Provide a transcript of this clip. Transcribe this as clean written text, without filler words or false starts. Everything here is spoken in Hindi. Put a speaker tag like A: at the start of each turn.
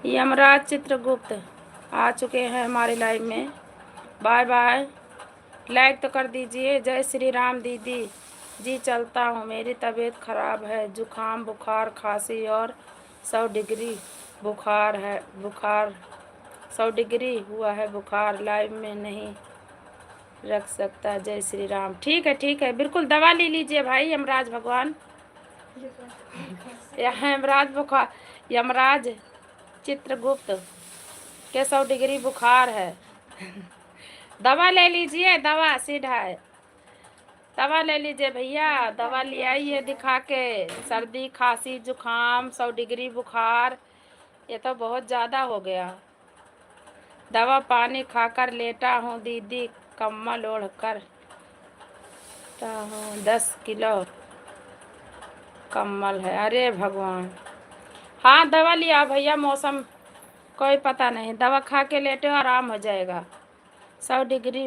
A: यमराज चित्रगुप्त आ चुके हैं हमारे लाइव में। Bye bye. लाइक तो कर दीजिए। जय श्री राम दीदी जी। चलता हूँ, मेरी तबीयत खराब है, जुकाम बुखार खांसी और 100 डिग्री बुखार है। 100 डिग्री हुआ है बुखार। लाइव में नहीं रख सकता। जय श्री राम। ठीक है बिल्कुल, दवा ले लीजिए भाई। यमराज भगवान, यमराज बुखार, यमराज चित्रगुप्त के 100 डिग्री बुखार है। दवा ले लीजिए, दवा सीधा है। दवा ले लीजिए भैया, दवा ले आइए दिखा के। सर्दी खांसी जुकाम 100 डिग्री बुखार, ये तो बहुत ज़्यादा हो गया। दवा पानी खाकर लेटा हूँ दीदी, कम्बल ओढ़ कर हूँ। 10 किलो कम्बल है। अरे भगवान। हाँ दवा लिया भैया, मौसम कोई पता नहीं, दवा खा के लेटे हो आराम हो जाएगा। 100 डिग्री